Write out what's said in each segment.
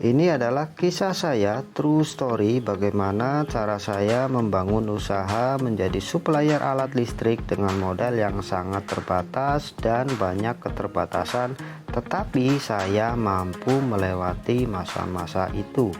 Ini adalah kisah saya, true story, bagaimana cara saya membangun usaha menjadi supplier alat listrik dengan modal yang sangat terbatas dan banyak keterbatasan, tetapi saya mampu melewati masa-masa itu.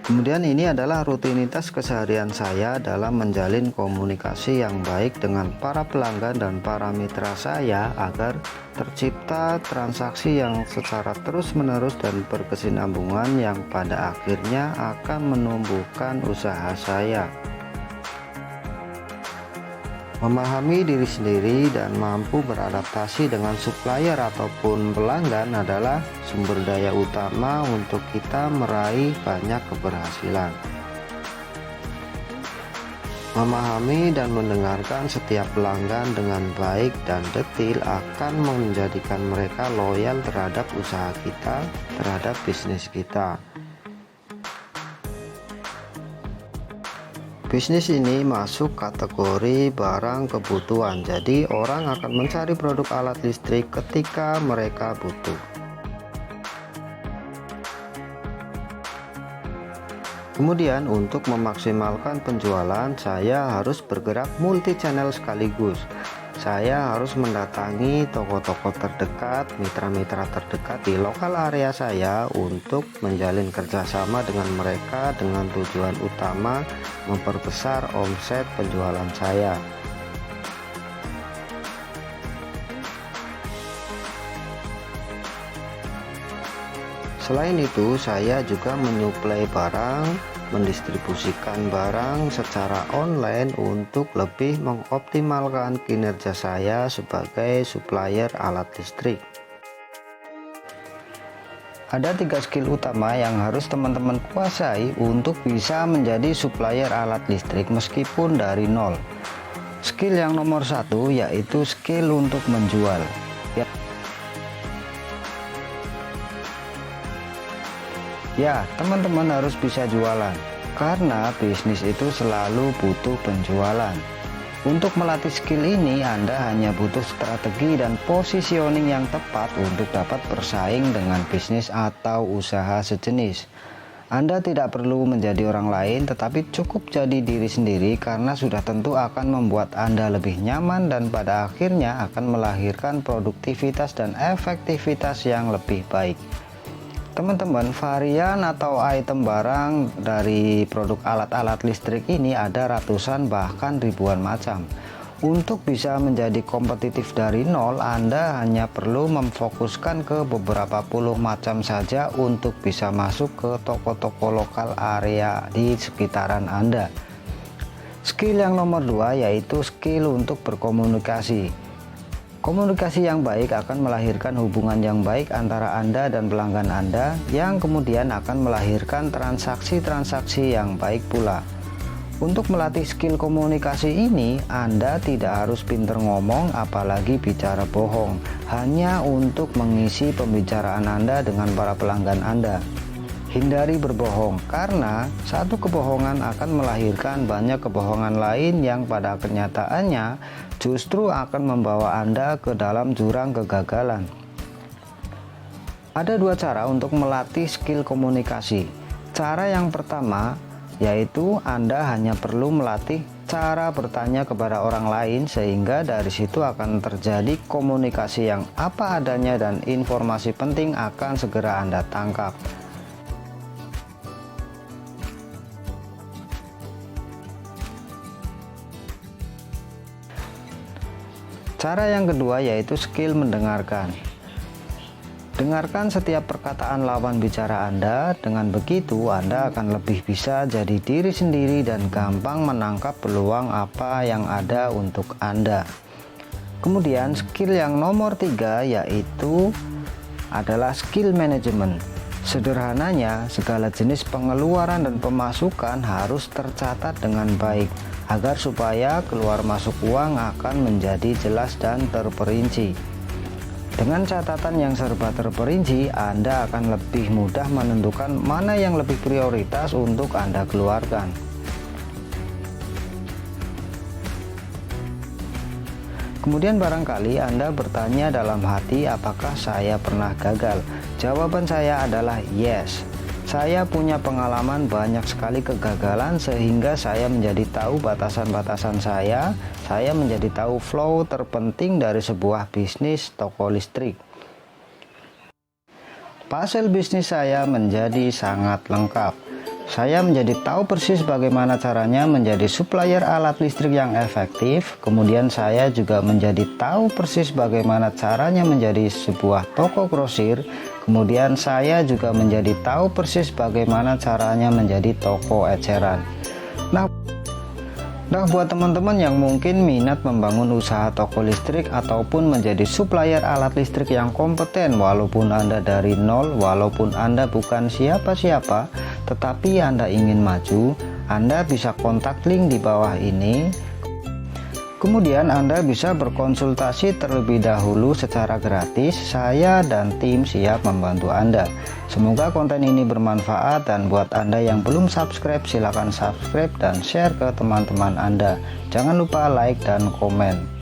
Kemudian ini adalah rutinitas keseharian saya dalam menjalin komunikasi yang baik dengan para pelanggan dan para mitra saya agar tercipta transaksi yang secara terus-menerus dan berkesinambungan yang pada akhirnya akan menumbuhkan usaha saya. Memahami diri sendiri dan mampu beradaptasi dengan supplier ataupun pelanggan adalah sumber daya utama untuk kita meraih banyak keberhasilan. Memahami dan mendengarkan setiap pelanggan dengan baik dan detail akan menjadikan mereka loyal terhadap usaha kita, terhadap bisnis kita. Bisnis ini masuk kategori barang kebutuhan, jadi orang akan mencari produk alat listrik ketika mereka butuh. Kemudian untuk memaksimalkan penjualan, saya harus bergerak multi channel sekaligus. Saya harus mendatangi toko-toko terdekat, mitra-mitra terdekat di lokal area saya untuk menjalin kerjasama dengan mereka dengan tujuan utama memperbesar omset penjualan saya. Selain itu, saya juga menyuplai barang, mendistribusikan barang secara online untuk lebih mengoptimalkan kinerja saya sebagai supplier alat listrik. Ada 3 skill utama yang harus teman-teman kuasai untuk bisa menjadi supplier alat listrik meskipun dari nol. Skill yang nomor 1 yaitu skill untuk menjual. Ya, teman-teman harus bisa jualan, karena bisnis itu selalu butuh penjualan. Untuk melatih skill ini, Anda hanya butuh strategi dan positioning yang tepat untuk dapat bersaing dengan bisnis atau usaha sejenis. Anda tidak perlu menjadi orang lain, tetapi cukup jadi diri sendiri karena sudah tentu akan membuat Anda lebih nyaman dan pada akhirnya akan melahirkan produktivitas dan efektivitas yang lebih baik. Teman-teman, varian atau item barang dari produk alat-alat listrik ini ada ratusan bahkan ribuan macam. Untuk bisa menjadi kompetitif dari nol, Anda hanya perlu memfokuskan ke beberapa puluh macam saja untuk bisa masuk ke toko-toko lokal area di sekitaran Anda. Skill yang nomor 2 yaitu skill untuk berkomunikasi. Komunikasi yang baik akan melahirkan hubungan yang baik antara Anda dan pelanggan Anda, yang kemudian akan melahirkan transaksi-transaksi yang baik pula. Untuk melatih skill komunikasi ini, Anda tidak harus pinter ngomong apalagi bicara bohong, hanya untuk mengisi pembicaraan Anda dengan para pelanggan Anda. Hindari berbohong, karena satu kebohongan akan melahirkan banyak kebohongan lain yang pada kenyataannya justru akan membawa Anda ke dalam jurang kegagalan. Ada 2 cara untuk melatih skill komunikasi. Cara yang pertama yaitu Anda hanya perlu melatih cara bertanya kepada orang lain, sehingga dari situ akan terjadi komunikasi yang apa adanya dan informasi penting akan segera Anda tangkap. Cara yang kedua yaitu skill mendengarkan. Dengarkan setiap perkataan lawan bicara Anda, dengan begitu Anda akan lebih bisa jadi diri sendiri dan gampang menangkap peluang apa yang ada untuk Anda. Kemudian skill yang nomor 3 yaitu adalah skill manajemen. Sederhananya, segala jenis pengeluaran dan pemasukan harus tercatat dengan baik, agar supaya keluar masuk uang akan menjadi jelas dan terperinci. Dengan catatan yang serba terperinci, Anda akan lebih mudah menentukan mana yang lebih prioritas untuk Anda keluarkan. Kemudian barangkali Anda bertanya dalam hati, apakah saya pernah gagal? Jawaban saya adalah yes. Saya punya pengalaman banyak sekali kegagalan sehingga saya menjadi tahu batasan-batasan saya menjadi tahu flow terpenting dari sebuah bisnis toko listrik. Puzzle bisnis saya menjadi sangat lengkap. Saya menjadi tahu persis bagaimana caranya menjadi supplier alat listrik yang efektif. Kemudian saya juga menjadi tahu persis bagaimana caranya menjadi sebuah toko grosir. Kemudian saya juga menjadi tahu persis bagaimana caranya menjadi toko eceran. Nah, buat teman-teman yang mungkin minat membangun usaha toko listrik ataupun menjadi supplier alat listrik yang kompeten, walaupun Anda dari nol, walaupun Anda bukan siapa-siapa, tetapi Anda ingin maju, Anda bisa kontak link di bawah ini. Kemudian Anda bisa berkonsultasi terlebih dahulu secara gratis. Saya dan tim siap membantu Anda. Semoga konten ini bermanfaat, dan buat Anda yang belum subscribe, silahkan subscribe dan share ke teman-teman Anda. Jangan lupa like dan komen.